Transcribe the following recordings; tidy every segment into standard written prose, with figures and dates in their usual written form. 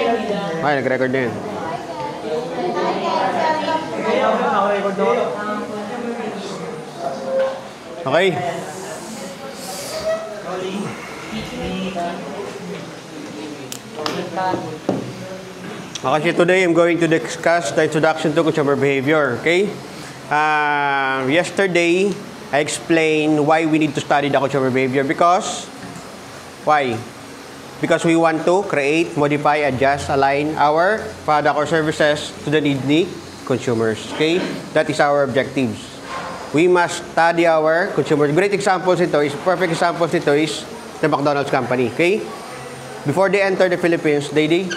Ay, nag-record na yun. Okay. Okay, today I'm going to discuss the introduction to consumer behavior. Okay? Yesterday, I explained why we need to study the consumer behavior because why? Because we want to create, modify, adjust, align our product or services to the need of consumers. Okay? That is our objectives. We must study our consumers. Great examples ito is, perfect examples ito is the McDonald's company. Okay? Before they enter the Philippines, they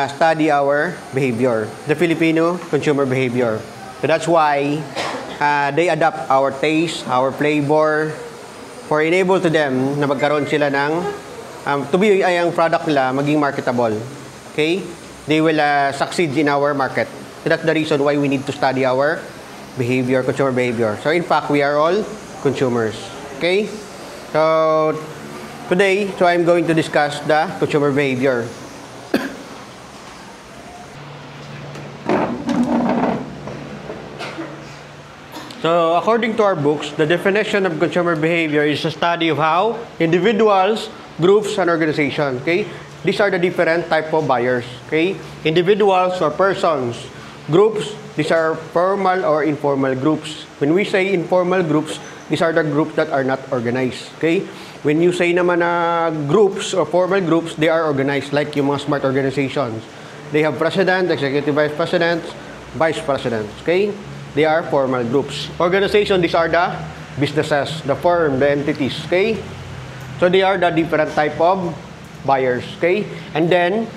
study our behavior, the Filipino consumer behavior. So that's why they adapt our taste, our flavor, for enable to them na magkaroon sila ng to be ang product nila maging marketable. Okay? They will succeed in our market. So that's the reason why we need to study our behavior, consumer behavior. So in fact, we are all consumers. Okay? So today, I'm going to discuss the consumer behavior. So, according to our books, the definition of consumer behavior is a study of how individuals, groups, and organizations, okay? These are the different type of buyers, okay? Individuals or persons. Groups, these are formal or informal groups. When we say informal groups, these are the groups that are not organized, okay? When you say naman groups or formal groups, they are organized like yung mga smart organizations. They have president, executive vice presidents, vice presidents, okay? They are formal groups. Organization, these are the businesses, the firm, the entities, okay? So they are the different type of buyers, okay? And then,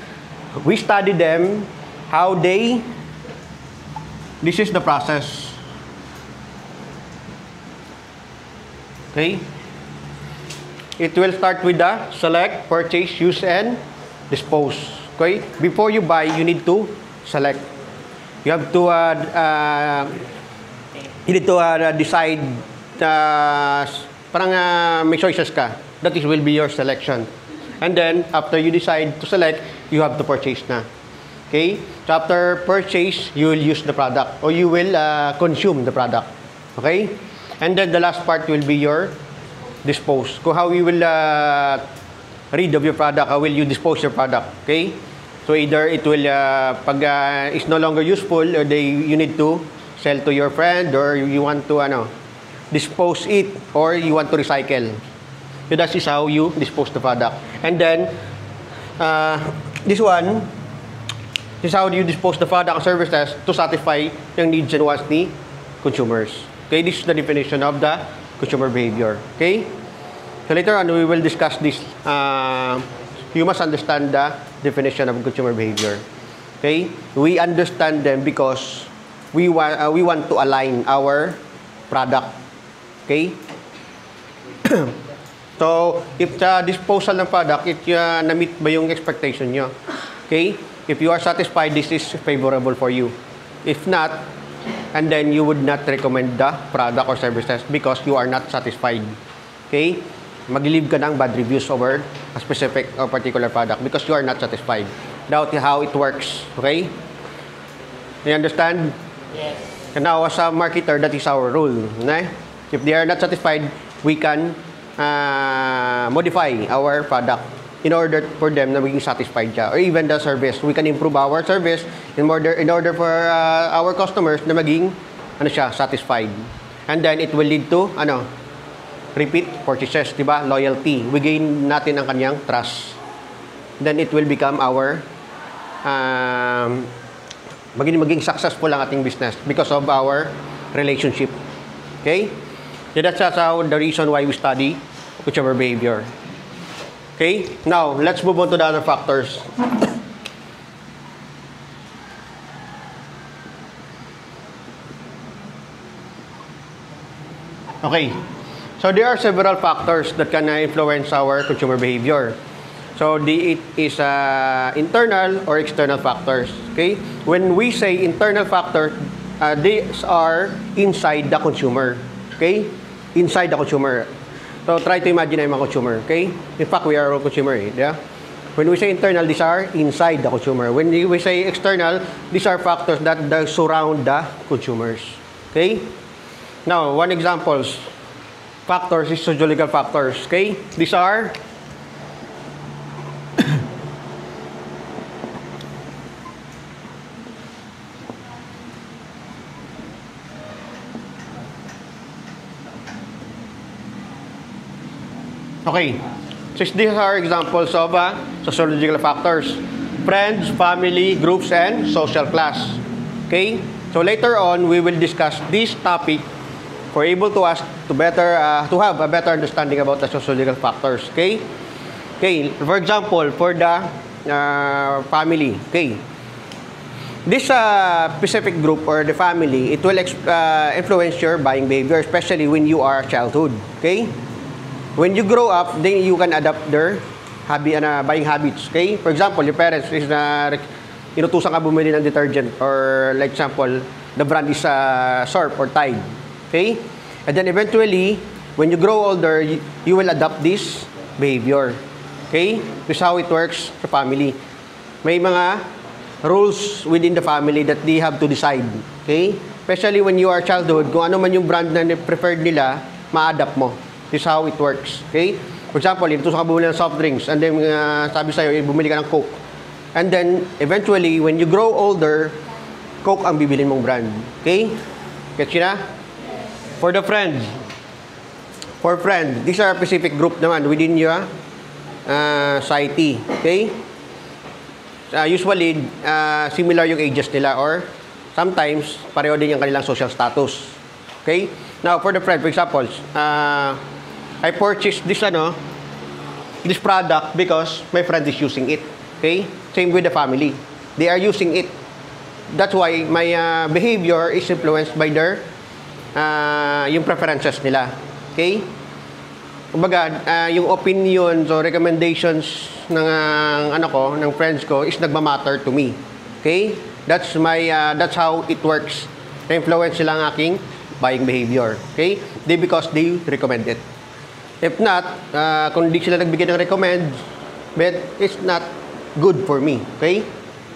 we study them, how they, this is the process. Okay? It will start with the select, purchase, use, and dispose. Okay? Before you buy, you need to select. You have to decide parang may choices ka. That is will be your selection. And then after you decide to select, you have to purchase na. Okay? So after purchase, you will use the product or you will consume the product. Okay? And then the last part will be your dispose. Kung how you will rid of your product, how will you dispose your product. Okay? So either it will, pag it's no longer useful, or you need to sell to your friend, or you want to dispose it, or you want to recycle. So that is how you dispose the product. And then, this is how you dispose the product or services to satisfy yung needs and wants ni consumers. Okay, this is the definition of the consumer behavior. Okay? So later on, we will discuss this. You must understand the definition of consumer behavior. Okay? We understand them because we want to align our product. Okay? So, if the disposal ng product, na-meet ba yung expectation nyo? Okay? If you are satisfied, this is favorable for you. If not, and then you would not recommend the product or services because you are not satisfied. Okay? Mag-leave ka ng bad reviews over a specific or particular product because you are not satisfied. Doubt how it works. Okay? You understand? Yes. And now, as a marketer, that is our rule. Okay? If they are not satisfied, we can modify our product in order for them na maging satisfied siya. Or even the service. We can improve our service in order for our customers na maging satisfied. And then, it will lead to, repeat purchases, diba? Loyalty. We gain natin ang kanyang trust. Then it will become our maging successful ang ating business because of our relationship. Okay? So that's how the reason why we study consumer behavior. Okay? Now, let's move on to the other factors. Okay. So there are several factors that can influence our consumer behavior. So it is internal or external factors. Okay? When we say internal factors, these are inside the consumer. Okay? Inside the consumer. So try to imagine I'm a consumer. Okay? In fact, we are all consumer. Yeah? When we say internal, these are inside the consumer. When we say external, these are factors that surround the consumers. Okay? Now, one examples. Factors is sociological factors. Okay? These are okay. So these are examples of sociological factors. Friends, family, groups, and social class. Okay? So later on, we will discuss this topic for able to us to better to have a better understanding about the sociological factors. Okay? Okay. For example, for the family. Okay. This specific group or the family, it will influence your buying behavior, especially when you are childhood. Okay? When you grow up, then you can adapt their buying habits. Okay? For example, your parents is inutusan ka bumili ng detergent or like example, the brand is Surf or Tide. Okay? And then eventually, when you grow older, you will adopt this behavior. Okay? This is how it works sa family. May mga rules within the family that they have to decide. Okay? Especially when you are childhood, kung ano man yung brand na preferred nila, ma-adapt mo. This is how it works. Okay? For example, inutusan ka bumili ng soft drinks and then sabi sa'yo, bumili ka ng Coke. And then, eventually, when you grow older, Coke ang bibilin mong brand. Okay? Get you na? For the friends. For friends, these are a specific group naman within your society. Okay? Usually, similar yung ages nila or sometimes, pareho din yung kanilang social status. Okay? Now, for the friend, for example, I purchased this product because my friend is using it. Okay? Same with the family. They are using it. That's why my behavior is influenced by their yung preferences nila. Okay? Kumbaga, yung opinions or recommendations ng ng friends ko is nagmamatter to me. Okay? That's how it works. Na-influence sila ang aking buying behavior. Okay? Because they recommend it. If not, kung hindi sila nagbigay ng recommend, but it's not good for me. Okay?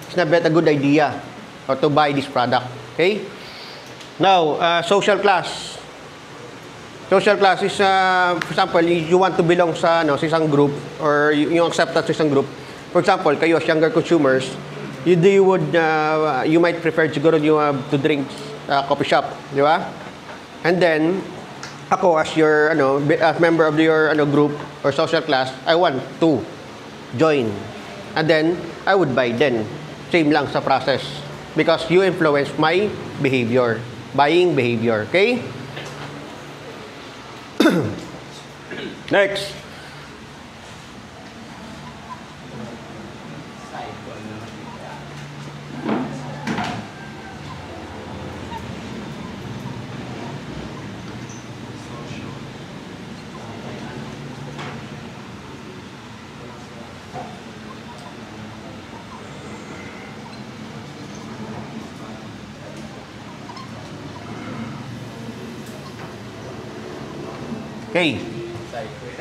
It's not a good idea or to buy this product. Okay? Now, social class. Social class is, for example, you want to belong sa isang group or yung acceptance sa isang group. For example, kayo as younger consumers, you might prefer siguro to drink coffee shop, di ba? And then, ako as your as member of your group or social class, I want to join. And then I would buy then. Same lang sa process because you influence my behavior, buying behavior, okay? Next. Okay.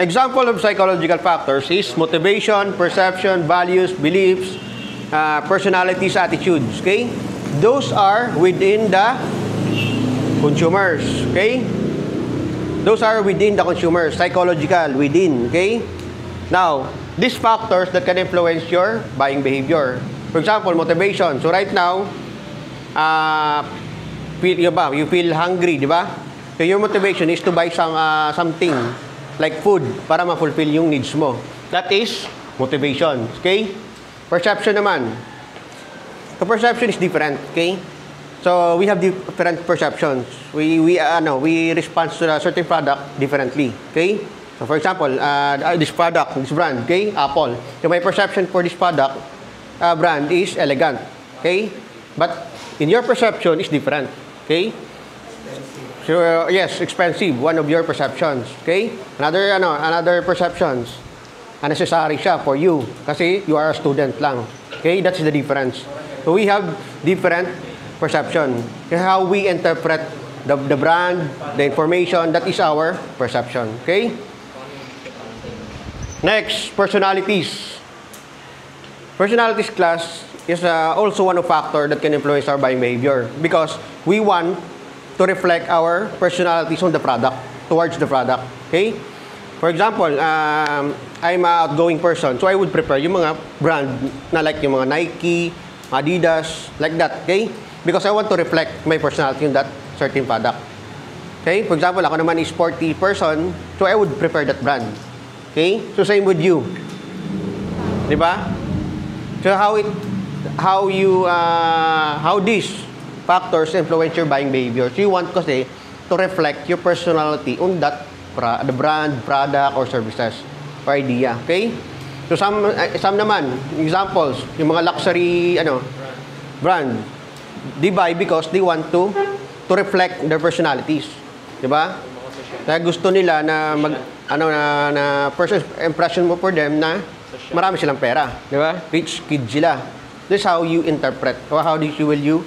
Example of psychological factors is motivation, perception, values, beliefs, personalities, attitudes. Okay? Those are within the consumers. Okay? Those are within the consumers, psychological, within. Okay? Now, these factors that can influence your buying behavior. For example, motivation. So right now, you feel hungry, di ba? So your motivation is to buy something like food para ma-fulfill yung needs mo. That is motivation. Okay? Perception naman. The perception is different. Okay? So we have different perceptions. We respond to a certain product differently. Okay? So for example, this brand, okay? Apple. So my perception for this product brand is elegant. Okay? But in your perception is different. Okay? So, yes, expensive. One of your perceptions. Okay? Another perceptions. Necessary siya for you. Kasi you are a student lang. Okay? That's the difference. So, we have different perception. How we interpret the brand, the information, that is our perception. Okay? Next, personalities. Personalities class is also one of factor that can influence our buying behavior because we want to reflect our personalities on the product, towards the product. Okay? For example, I'm an outgoing person, so I would prefer yung mga brand na like yung mga Nike, Adidas, like that. Okay? Because I want to reflect my personality on that certain product. Okay? For example, ako naman is sporty person, so I would prefer that brand. Okay? So same with you. Di ba? So how these factors influence your buying behavior. So you want kasi to reflect your personality on that the brand, product, or services or idea. Okay? So some naman, examples, yung mga luxury brand, they buy because they want to reflect their personalities. Di ba? Kaya gusto nila na na first impression mo for them na marami silang pera. Di ba? Rich kid sila. This is how you interpret or how will you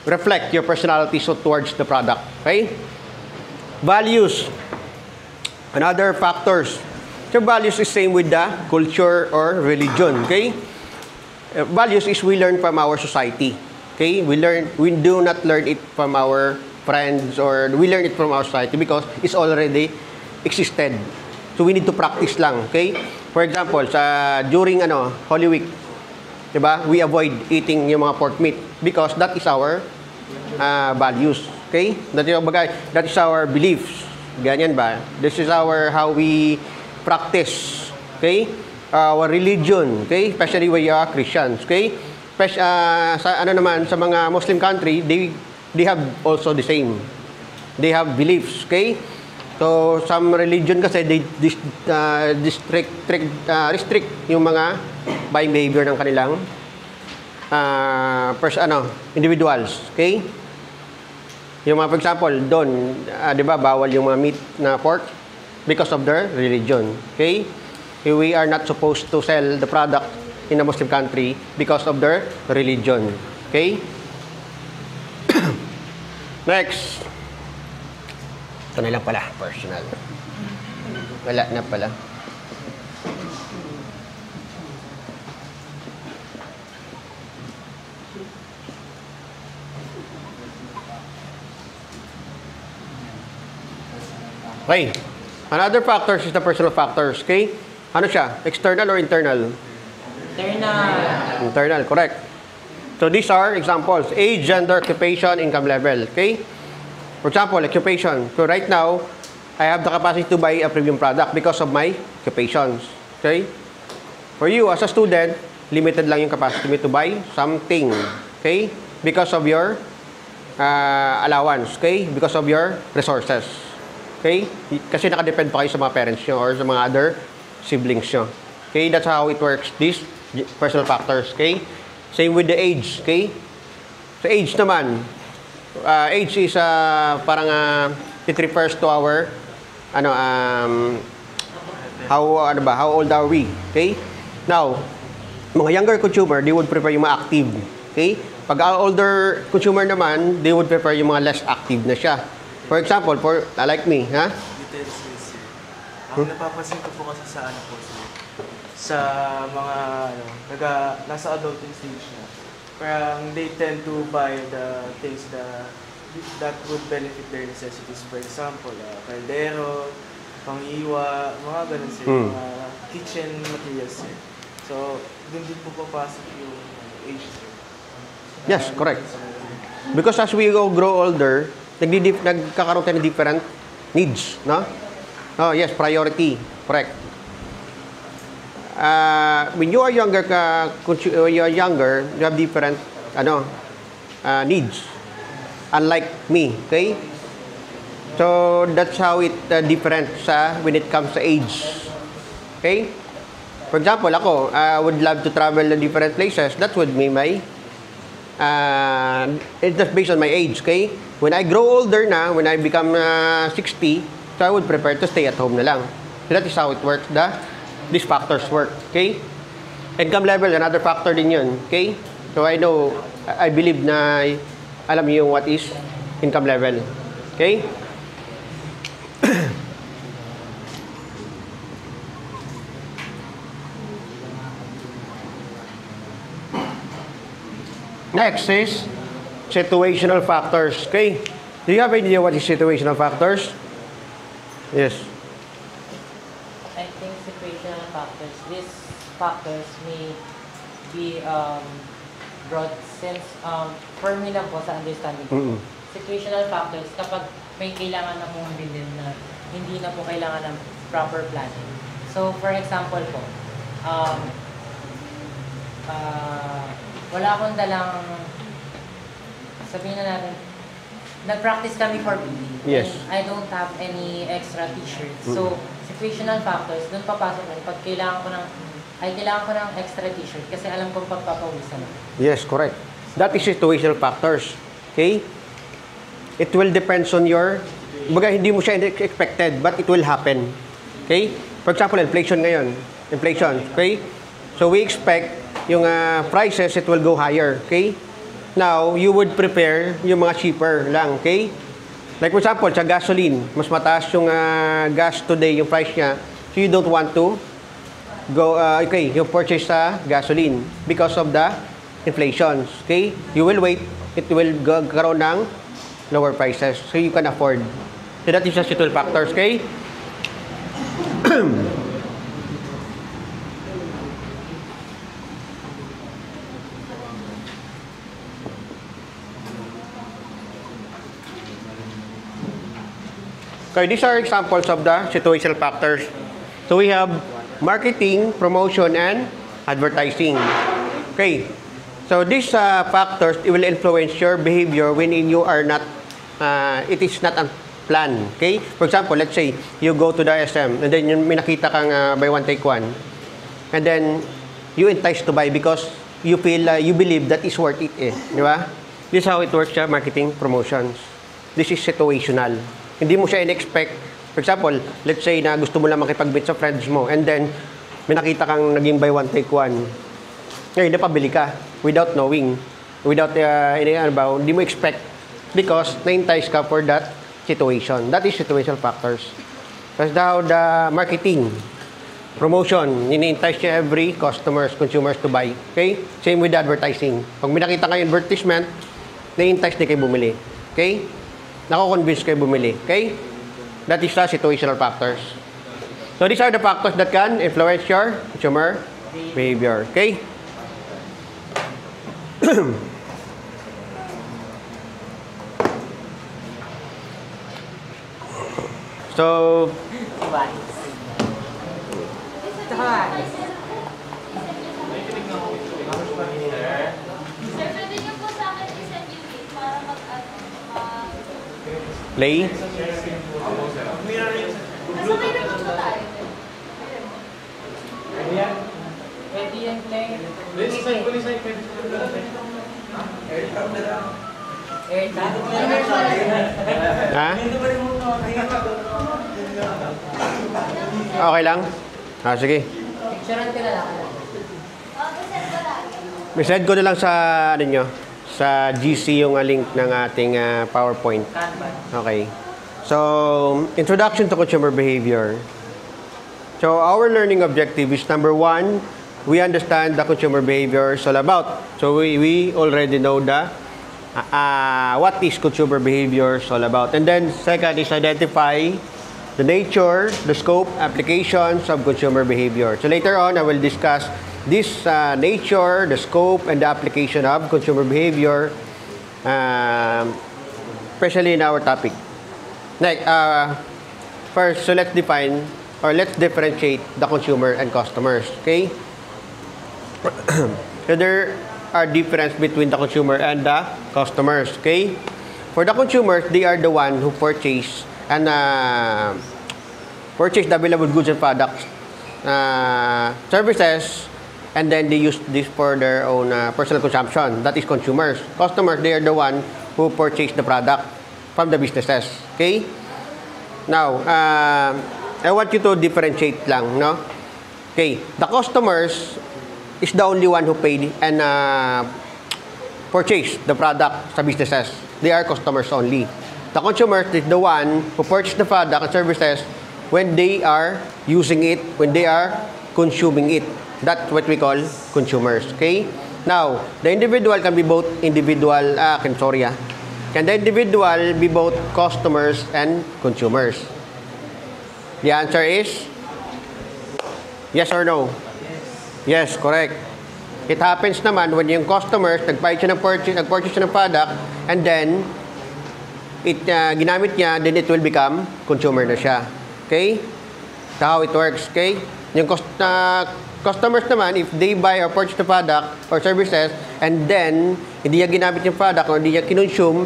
reflect your personality towards the product. Okay? Values. Another factors. So values is same with the culture or religion. Okay? Values is we learn from our society. Okay? We do not learn it from our friends or we learn it from our society because it's already existed. So we need to practice lang. Okay? For example, during Holy Week, diba? We avoid eating yung mga pork meat because that is our values. Okay? That is our beliefs. Ganyan ba? This is how we practice. Okay? Our religion. Okay? Especially when you are Christians. Okay? Sa mga Muslim country, they have also the same. They have beliefs. Okay? So, some religion kasi they restrict yung mga buying behavior ng kanilang individuals. Okay? Yung mga, for example, doon, di ba, bawal yung mga meat na pork because of their religion. Okay? We are not supposed to sell the product in a Muslim country because of their religion. Okay? Next. Ito na lang pala, personal. Wala na pala. Okay. Another factors is the personal factors. Okay? Ano siya? External or internal? Internal. Internal, correct. So these are examples. Age, gender, occupation, income level. Okay? For example, occupation. So right now, I have the capacity to buy a premium product because of my occupations. Okay? For you, as a student, limited lang yung capacity mo to buy something. Okay? Because of your allowance. Okay? Because of your resources. Okay? Kasi nakadepend pa kayo sa mga parents nyo or sa mga other siblings nyo. Okay? That's how it works. These personal factors. Okay? Same with the age. Okay? So age naman. Age is parang it refers to our how old are we? Okay? Now, mga younger consumer, they would prefer yung mga active. Okay? Pag older consumer naman, they would prefer yung mga less active na siya. For example, like me, ha? Ang napapansin ko po kasi sa sa mga nasa adulting stage na, parang they tend to buy the things that would benefit their necessities. For example, kaldero, pang-iwa, mga ganun sila, mga kitchen materials sir. So, dun din po papasok yung age sir. Yes, correct. Because as we grow older, nagkakaroon tayo ng different needs, no? Oh, yes, priority. Correct. When you are younger, you have different needs. Unlike me, okay? So that's how it different when it comes to age. Okay? For example, ako, I would love to travel to different places. That would be my it's just based on my age, okay? When I grow older na, when I become 60, so I would prefer to stay at home na lang. So that is how it works. These factors work, okay? Income level, another factor din yun, okay? So I believe na alam niyo what is income level, okay? Next is situational factors. Okay? Do you have any idea what is situational factors? Yes. I think situational factors, these factors may be broad since for me lang po sa understanding ko. Situational factors, kapag may kailangan na pong bilhin na hindi na po kailangan ng proper planning. So, for example po, wala akong dalang, sabihin na natin, nag-practice kami for BD. Yes. And I don't have any extra t-shirts. So, situational factors, doon papasok rin. Pag kailangan ko ng extra t-shirt kasi alam kong pagpapawisan ako. Yes, correct. That is situational factors. Okay? It will depends on your, baga hindi mo siya expected, but it will happen. Okay? For example, inflation ngayon. Inflation. Okay? So, we expect yung prices, it will go higher. Okay? Now, you would prepare yung mga cheaper lang. Okay? Like for example, sa gasoline, mas mataas yung gas today, yung price niya. So, you don't want to go, you purchase sa gasoline because of the inflation. Okay? You will wait. It will karoon ng lower prices. So, you can afford. So, that is the situational factors. Okay? Okay, these are examples of the situational factors. So we have marketing, promotion, and advertising. Okay, so these factors will influence your behavior when you are not, it is not unplanned. Okay, for example, let's say you go to the SM and then may nakita kang buy one take one, and then you entice to buy because you feel, you believe that is worth it. Di ba? This is how it works, marketing, promotions. This is situational. Hindi mo siya in-expect. For example, let's say na gusto mo lang makipag-meet sa friends mo and then may nakita kang naging buy one take one. Ngayon, napabili ka without knowing. Without, hindi mo expect because na-entice ka for that situation. That is situational factors. That's how the marketing, promotion, ini-entice niya every consumers to buy. Okay? Same with the advertising. Pag may nakita kayo advertisement, na-entice niya kayo bumili. Okay? Nako-convince kayo bumili. Okay? That is the situational factors. So, these are the factors that can influence your consumer behavior. Okay? So, Lay? Pwede yan, Clay. Ha? Okay lang? Sige. Picturean ka na lang. Send ko na lang sa, sa GC yung link ng ating PowerPoint. Okay. So, introduction to consumer behavior. So, our learning objective is number 1, we understand the consumer behavior is all about. So, we already know the what is consumer behavior is all about. And then, second is identify the nature, the scope, applications of consumer behavior. So, later on, I will discuss this nature, the scope, and the application of consumer behavior, especially in our topic. Next, first, so let's define or let's differentiate the consumer and customers. Okay? So there are difference between the consumer and the customers. Okay? For the consumers, they are the one who purchase and purchase the available goods and products, services, and then they use this for their own personal consumption. That is consumers. Customers, they are the one who purchase the product from the businesses. Okay? Now, I want you to differentiate lang, no? Okay. The customers is the only one who paid and purchase the product sa businesses. They are customers only. The consumers is the one who purchase the product and services when they are using it, when they are consuming it. That's what we call consumers. Okay? Now, the individual can be both individual, Can the individual be both customers and consumers? The answer is yes or no? Yes, correct. It happens naman when yung customers nag-purchase siya ng product, and then ginamit niya, then it will become consumer na siya. Okay? That's how it works. Okay? Yung customers naman, if they buy or purchase the product or services, and then hindi niya ginamit yung product or hindi niya kinonsume,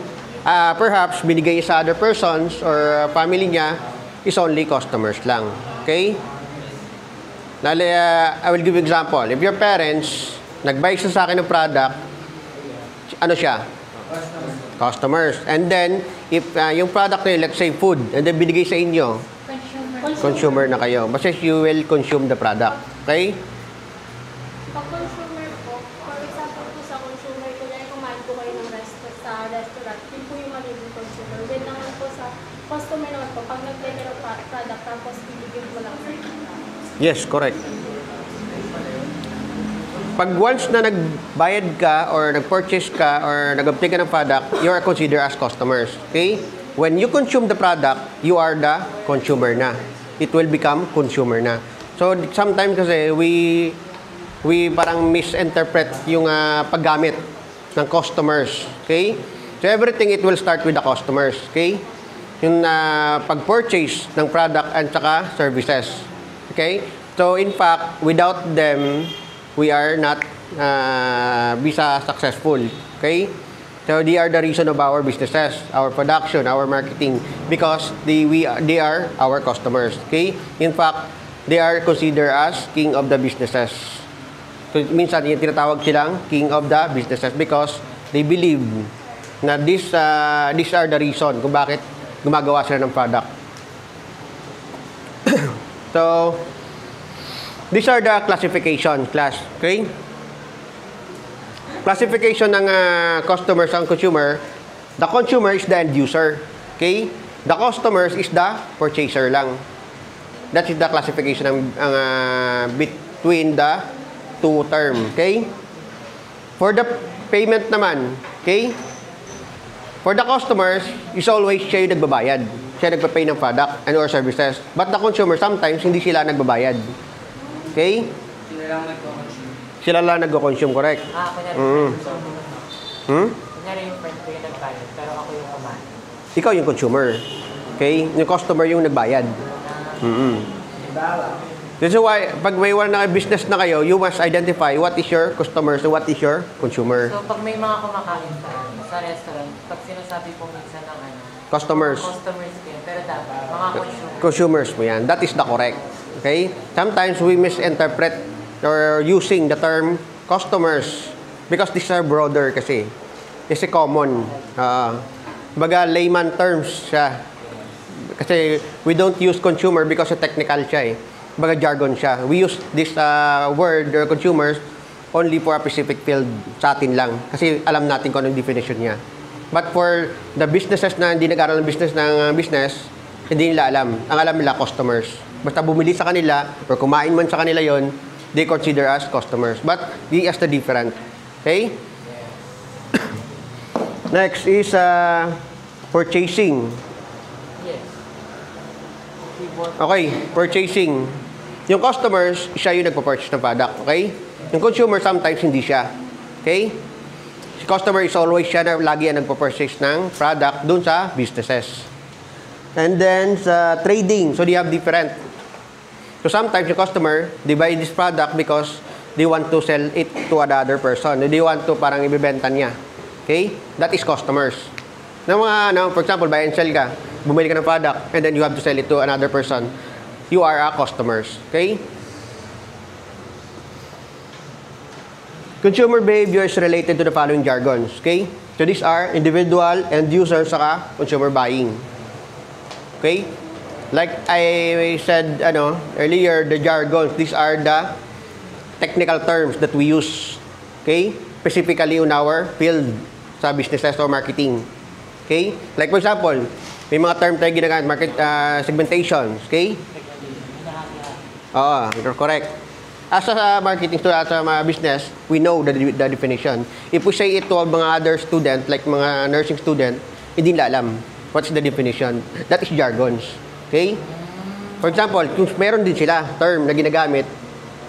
perhaps binigay sa other persons or family niya, is only customers lang. Okay? I will give you example. If your parents nag-buy sa akin ng product, ano siya? Customers. And then, if yung product na yun, let's say food, and then binigay sa inyo, consumer na kayo. Basta you will consume the product. Okay? Pag consumer po, for example po sa consumer, kaya kumain po kayo ng sa restaurant, yun po yung magiging consumer. Then naman po sa customer naman po, pag nag-deliver ng product, tapos bibigyan mo lang sa Yes, correct. Pag once na nagbayad ka or nag-purchase ka or nag-obtain ka ng product, you are considered as customers. Okay? When you consume the product, you are the consumer na. It will become consumer na. So, sometimes kasi we parang misinterpret yung paggamit ng customers. Okay? So, everything it will start with the customers. Okay? Yung pag-purchase ng product and saka services. Okay? So, in fact, without them, we are not visa successful. Okay? So, they are the reason of our businesses, our production, our marketing, because they are our customers. Okay? In fact, they are considered as king of the businesses. So, minsan, yung tinatawag silang king of the businesses because they believe na these are the reason kung bakit gumagawa sila ng product. So, these are the classification class. Okay? Classification ng customers and consumer. The consumer is the end user. Okay? The customers is the purchaser lang. That is the classification between the two term. Okay? For the payment naman, okay? For the customers, is always siya yung nagbabayad. Siya nagpa-pay ng product and or services. But the consumer, sometimes, hindi sila nagbabayad. Okay? Sila lang nagko-consume, correct? Kunyari yung friend ko yung nagbayad, pero ako yung kumain. Ikaw yung consumer. Okay? Yung customer yung nagbayad. This is why, pag may wala na business na kayo, you must identify what is your customer, so what is your consumer. So, pag may mga kumakain sa restaurant, pag sinasabi po minsan ng Customers. customers kayo, pero dapat mga consumers. Consumers mo yan. That is the correct. Okay? Sometimes we misinterpret or using the term customers because these are broader kasi. Kasi common. Baga layman terms siya. Kasi we don't use consumer because technical siya eh. Baga jargon siya. We use this word or consumers only for a specific field sa atin lang. Kasi alam natin kung anong definition niya. But for the businesses na hindi nag-aral ng business, hindi nila alam. Ang alam nila, customers. Basta bumili sa kanila or kumain man sa kanila yon, they consider as customers. But they as the different. Okay? Next is purchasing. Yes. Okay, purchasing. Yung customers, siya yung nagpa-purchase ng product. Okay? Yung consumer, sometimes hindi siya. Okay? Si customer is always siya na lagi ang nagpa-purchase ng product dun sa businesses. And then, sa trading, so they have different. So sometimes yung customer, they buy this product because they want to sell it to another person. They want to parang ibibenta niya. Okay? That is customers. Na mga, for example, buy and sell ka. Bumili ka ng product and then you have to sell it to another person. You are a customers. Okay? Consumer behavior is related to the following jargons. Okay? So these are individual, end user, saka consumer buying. Okay? Like I said earlier, the jargons, these are the technical terms that we use. Okay? Specifically in our field sa businesses or marketing. Okay? Like for example, may mga term tayo ginagamit, market segmentations. Okay? You're correct. As a marketing student, as a business, we know the definition. If we say it to mga other student, like mga nursing student, hindi nila alam what's the definition. That is jargons. Okay? For example, kung meron din sila term na ginagamit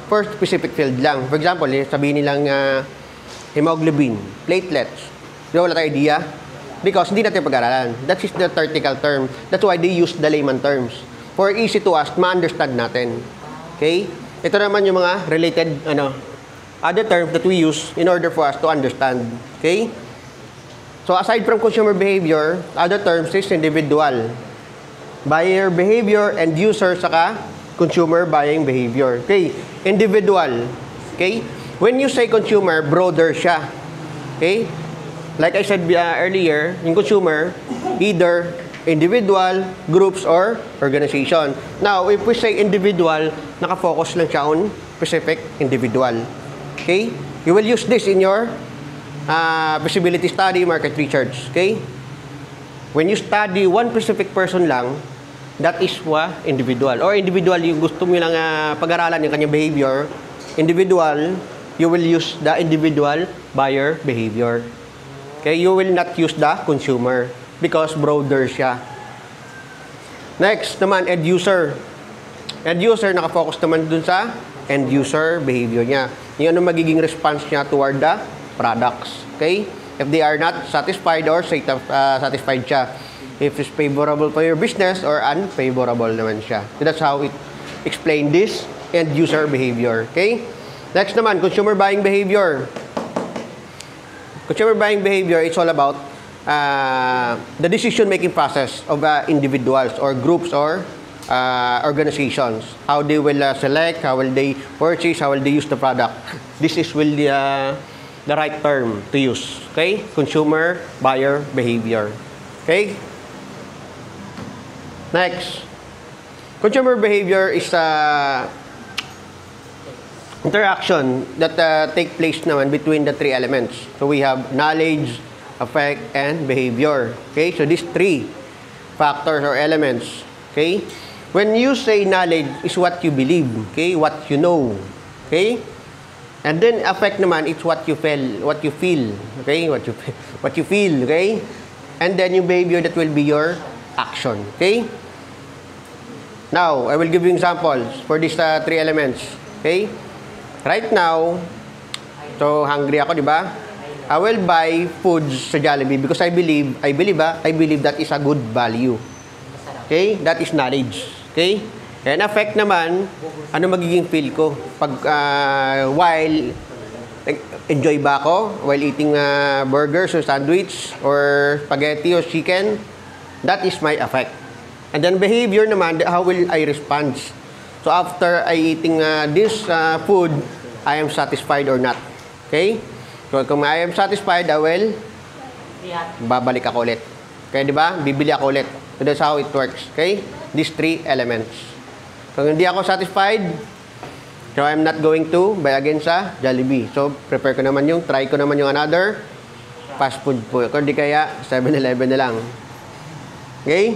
for specific field lang. For example, sabihin nilang hemoglobin, platelets. Wala tayong idea? Because hindi natin pag-aralan. That is the technical term. That's why they use the layman terms. For easy to us, ma-understand natin. Okay? Ito naman yung mga related, other terms that we use in order for us to understand. Okay? So, aside from consumer behavior, other terms is individual. Buyer behavior, end user, saka consumer buying behavior. Okay? Individual. Okay? When you say consumer, broader siya. Okay? Like I said earlier, yung consumer, either individual, groups, or organization. Now, if we say individual, nakafocus lang siya on specific individual. Okay? You will use this in your feasibility study, market research. Okay? When you study one specific person lang, that is individual. Or individual, yung gusto mo lang pag-aralan yung kanyang behavior, individual, you will use the individual buyer behavior. Okay, you will not use the consumer because broader siya. Next naman, end user. End user, nakafocus naman dun sa end user behavior niya. Yung ano magiging response niya toward the products. Okay? If they are not satisfied or satisfied siya. If it's favorable for your business or unfavorable naman siya. So that's how it explain this end user behavior. Okay? Next naman, consumer buying behavior. Consumer buying behavior, it's all about the decision-making process of individuals or groups or organizations. How they will select, how will they purchase, how will they use the product. This is the right term to use. Okay? Consumer buyer behavior. Okay? Next. Consumer behavior is interaction that take place naman between the three elements. So we have knowledge, affect, and behavior. Okay? So these three factors or elements. Okay? When you say knowledge is what you believe. Okay? What you know. Okay? And then affect naman it's what you feel. Okay? What you feel. Okay? And then yung behavior, that will be your action. Okay? Now, I will give you examples for these three elements. Okay? Right now, so hungry ako, di ba? I will buy foods sa Jollibee because I believe that is a good value. Okay? That is knowledge. Okay? And affect naman, ano magiging feel ko? Pag, while, enjoy ba ako? While eating burgers or sandwich or spaghetti or chicken? That is my affect. And then behavior naman, how will I respond? So after I eating this food, I am satisfied or not. Okay? So kung I am satisfied, I will babalik ako ulit. Okay, di ba? Bibili ako ulit. So that's how it works. Okay? These three elements. Kung hindi ako satisfied, so I'm not going to buy again sa Jollibee. So try ko naman yung another fast food po. Kung di kaya, 7-Eleven na lang. Okay?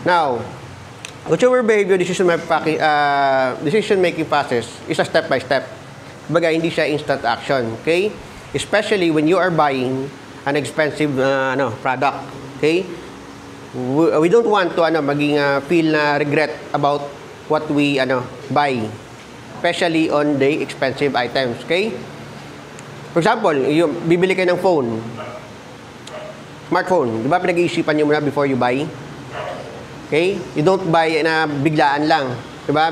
Now, consumer behavior decision-making process is a step-by-step. Kumbaga, hindi siya instant action. Okay? Especially when you are buying an expensive product. Okay? We don't want to maging feel na regret about what we buy. Especially on the expensive items. Okay? For example, bibili kayo ng phone. Smartphone. Di ba pinag-iisipan nyo muna before you buy? Okay? You don't buy na biglaan lang. Diba?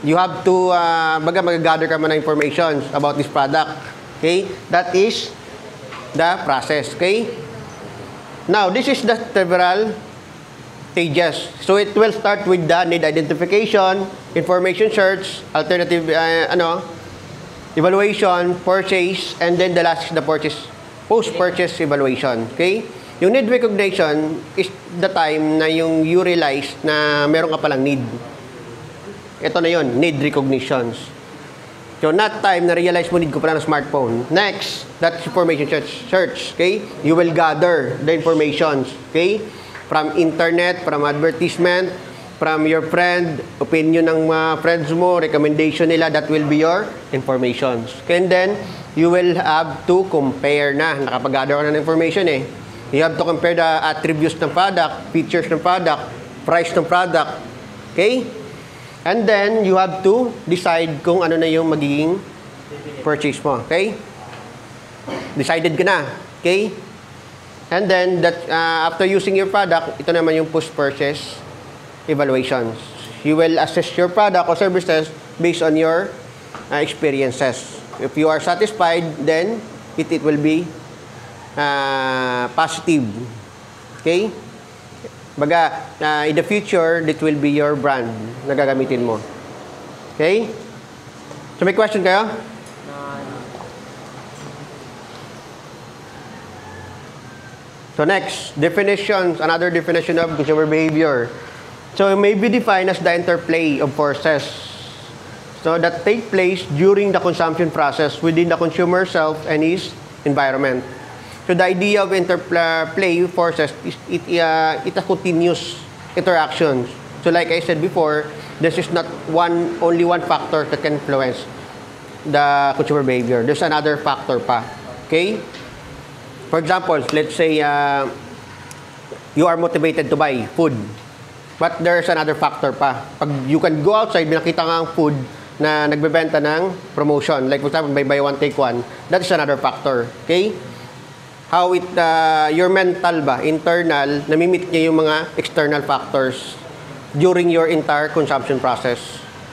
You have to, mag-gather ka muna information about this product. Okay? That is the process. Okay? Now, this is the several stages. So, it will start with the need identification, information search, alternative, evaluation, purchase, and then the last is the post-purchase evaluation. Okay? Yung need recognition is the time na yung you realize na meron ka palang need. Ito na yun, need recognitions. So, not time na realize mo need ko pala ng smartphone. Next, that's information search. Okay? You will gather the informations. Okay? From internet, from advertisement, from your friend, opinion ng mga friends mo, recommendation nila, that will be your informations. And then, you will have to compare na. Nakapag-gather ka na ng information eh. You have to compare the attributes ng product, features ng product, price ng product. Okay? And then, you have to decide kung ano na yung magiging purchase mo. Okay? Decided ka na. Okay? And then, after using your product, ito naman yung post-purchase evaluations. You will assess your product or services based on your experiences. If you are satisfied, then it will be positive. Okay? Baga, in the future, it will be your brand na gagamitin mo. Okay? So, may question kayo? So, next, definitions. Another definition of consumer behavior. So, it may be defined as the interplay of forces. So, that take place during the consumption process within the consumer self and his environment. So, the idea of interplay forces is it a continuous interaction. So, like I said before, this is not only one factor that can influence the consumer behavior. There's another factor pa. Okay? For example, let's say you are motivated to buy food. But there's another factor pa. Pag you can go outside, nakita nga ang food na nagbebenta ng promotion. Like for example, buy one, take one. That is another factor. Okay? How it, your mental ba, internal, namimit niya yung mga external factors during your entire consumption process.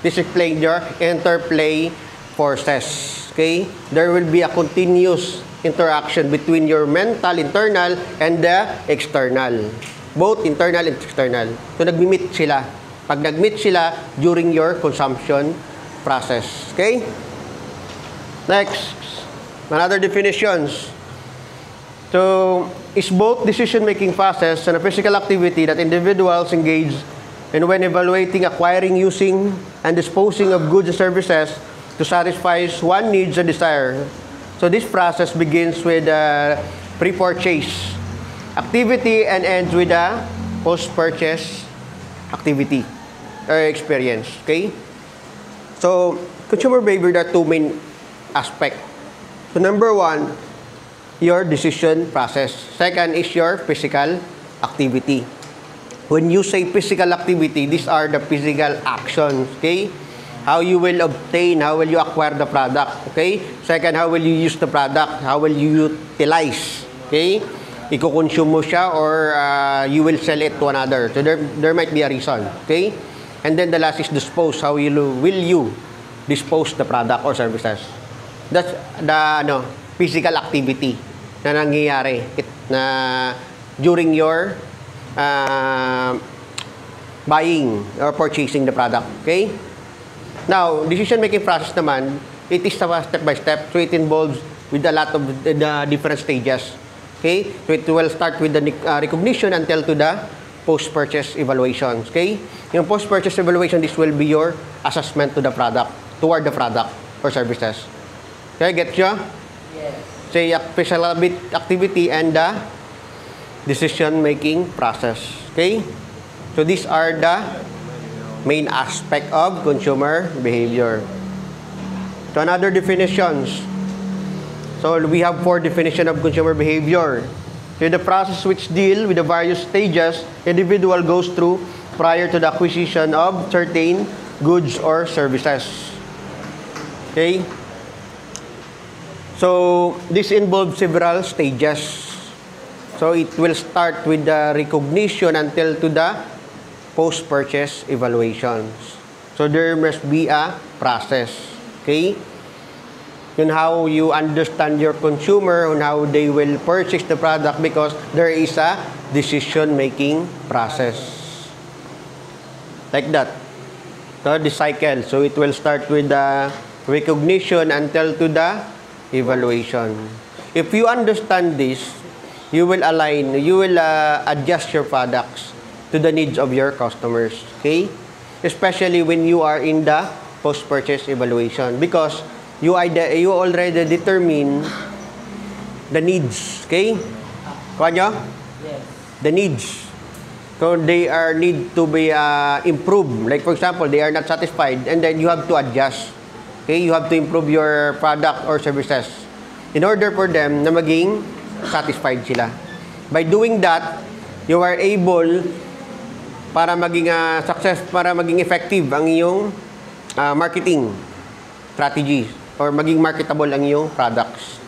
This explains your interplay forces. Okay? There will be a continuous interaction between your mental, internal, and the external. Both internal and external. So, nag-meet sila. Pag nag-meet sila during your consumption process. Okay? Next, another definitions. So, is both decision-making process and a physical activity that individuals engage in when evaluating, acquiring, using, and disposing of goods and services to satisfy one's needs and desire. So, this process begins with pre-purchase activity and ends with a post-purchase activity or experience. Okay? So, consumer behavior, there are two main aspects. So, number one, your decision process. Second is your physical activity. When you say physical activity, these are the physical actions. Okay? How you will obtain, how will you acquire the product. Okay? Second, how will you use the product? How will you utilize? Okay? Iko-consume mo siya or you will sell it to another. So there might be a reason. Okay? And then the last is dispose. How will you dispose the product or services? That's the physical activity na nangyayari na during your buying or purchasing the product. Okay? Now, decision-making process naman, it is step by step. So it involves with a lot of the different stages. Okay? So it will start with the recognition until to the post-purchase evaluations. Okay? Yung post-purchase evaluation, this will be your assessment to the product, toward the product or services. Okay? Get you? Yes. Say, physical activity and the decision-making process. Okay? So these are the main aspect of consumer behavior. So another definitions. So we have 4 definitions of consumer behavior. So the process which deal with the various stages individual goes through prior to the acquisition of certain goods or services. Okay? So this involves several stages. So it will start with the recognition until to the post-purchase evaluations. So there must be a process. Okay? Yun how you understand your consumer on how they will purchase the product because there is a decision-making process. Like that. So the cycle. So it will start with the recognition until to the evaluation. If you understand this, you will align, you will adjust your products to the needs of your customers. Okay? Especially when you are in the post-purchase evaluation because you already determine the needs. Okay? Kuha nyo? Yes. The needs. So they are need to be improved. Like for example, they are not satisfied and then you have to adjust. Okay, you have to improve your product or services in order for them na maging satisfied sila. By doing that, you are able para maging success, para maging effective ang iyong marketing strategies or maging marketable ang iyong products.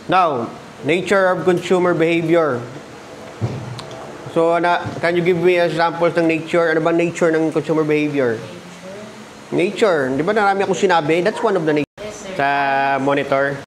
Now, nature of consumer behavior. So, can you give me examples ng nature? Ano ba nature ng consumer behavior? Nature. Di ba narami akong sinabi? That's one of the nature Yes, sir. sa monitor.